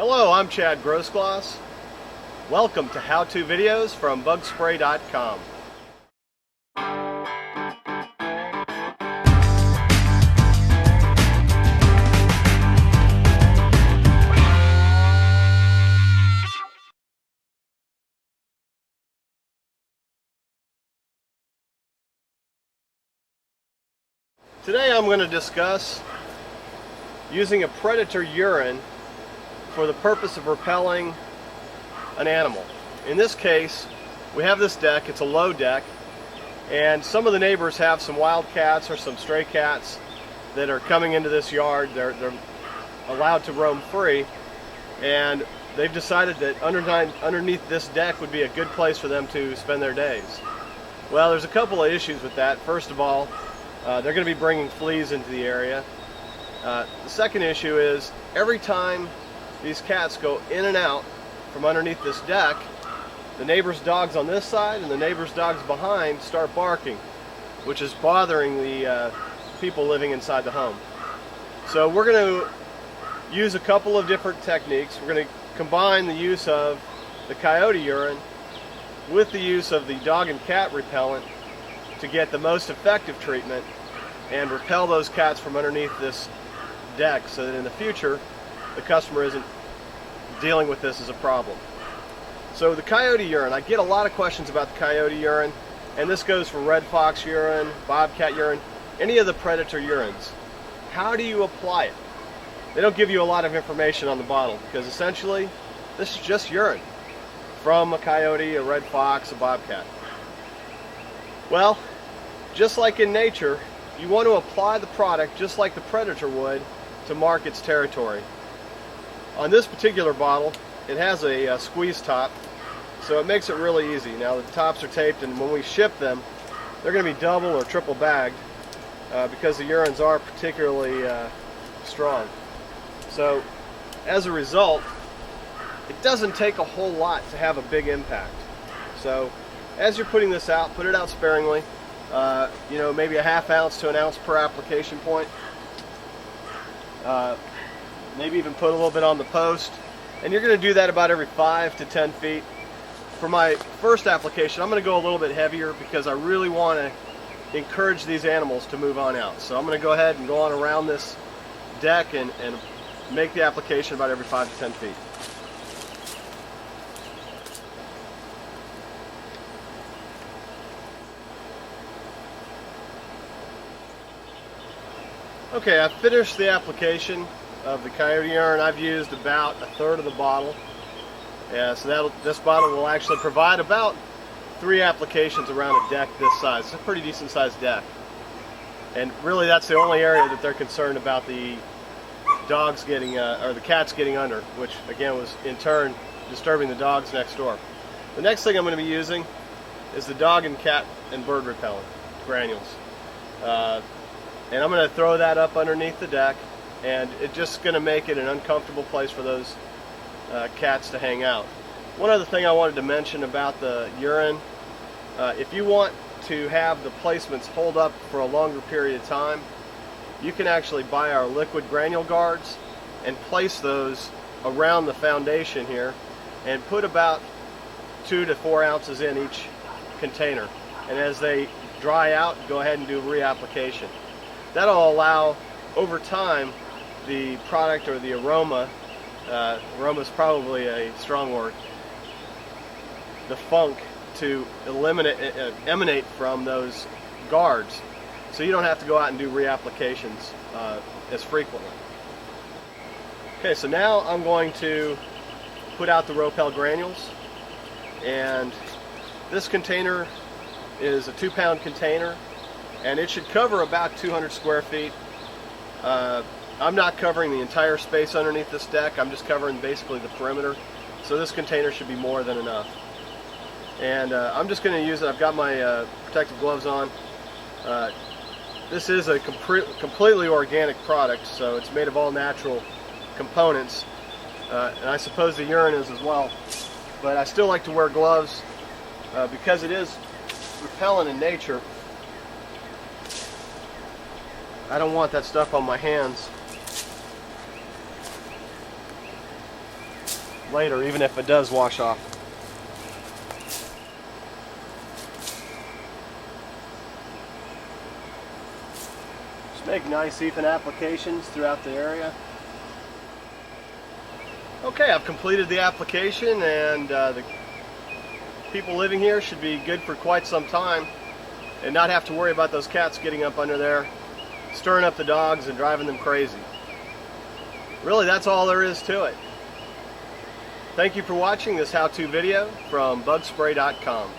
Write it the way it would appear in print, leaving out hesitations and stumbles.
Hello, I'm Chad Grossgloss. Welcome to how-to videos from bugspray.com. Today I'm going to discuss using a predator urine for the purpose of repelling an animal. In this case, we have this deck. It's a low deck, and some of the neighbors have some wild cats or some stray cats that are coming into this yard. They're allowed to roam free, and they've decided that underneath this deck would be a good place for them to spend their days. Well, there's a couple of issues with that. First of all, they're going to be bringing fleas into the area. The second issue is every time these cats go in and out from underneath this deck, the neighbor's dogs on this side and the neighbor's dogs behind start barking, which is bothering the people living inside the home. So we're going to use a couple of different techniques. We're going to combine the use of the coyote urine with the use of the dog and cat repellent to get the most effective treatment and repel those cats from underneath this deck, so that in the future the customer isn't dealing with this as a problem. So the coyote urine, I get a lot of questions about the coyote urine, and this goes for red fox urine, bobcat urine, any of the predator urines. How do you apply it? They don't give you a lot of information on the bottle, because essentially this is just urine from a coyote, a red fox, a bobcat. Well, just like in nature, you want to apply the product just like the predator would to mark its territory. On this particular bottle, it has a squeeze top, so it makes it really easy. Now the tops are taped, and when we ship them, they're going to be double or triple bagged because the urines are particularly strong. So as a result, it doesn't take a whole lot to have a big impact. So as you're putting this out, put it out sparingly. Maybe a ½ ounce to an ounce per application point. Maybe even put a little bit on the post, and you're going to do that about every 5 to 10 feet. For my first application, I'm going to go a little bit heavier because I really want to encourage these animals to move on out. So I'm going to go ahead and go on around this deck and make the application about every 5 to 10 feet. Okay, I've finished the application of the coyote urine. I've used about a third of the bottle. So this bottle will actually provide about 3 applications around a deck this size. It's a pretty decent sized deck. And really that's the only area that they're concerned about the dogs getting, or the cats getting under, which again was in turn disturbing the dogs next door. The next thing I'm going to be using is the dog and cat and bird repellent, granules. And I'm going to throw that up underneath the deck, and it's just going to make it an uncomfortable place for those cats to hang out. One other thing I wanted to mention about the urine, if you want to have the placements hold up for a longer period of time, you can actually buy our liquid granule guards and place those around the foundation here and put about 2 to 4 ounces in each container. And as they dry out, go ahead and do reapplication. That'll allow, over time, the product or the aroma is probably a strong word, the funk to emanate from those guards, so you don't have to go out and do reapplications as frequently. Okay, so now I'm going to put out the Repel granules, and this container is a 2-pound container, and it should cover about 200 square feet. I'm not covering the entire space underneath this deck. I'm just covering basically the perimeter. So this container should be more than enough. And I'm just going to use it. I've got my protective gloves on. This is a completely organic product, so it's made of all natural components. And I suppose the urine is as well. But I still like to wear gloves because it is repellent in nature. I don't want that stuff on my hands. later, even if it does wash off. Just make nice even applications throughout the area. Okay, I've completed the application, and the people living here should be good for quite some time and not have to worry about those cats getting up under there, stirring up the dogs and driving them crazy. Really, that's all there is to it. Thank you for watching this how-to video from bugspray.com.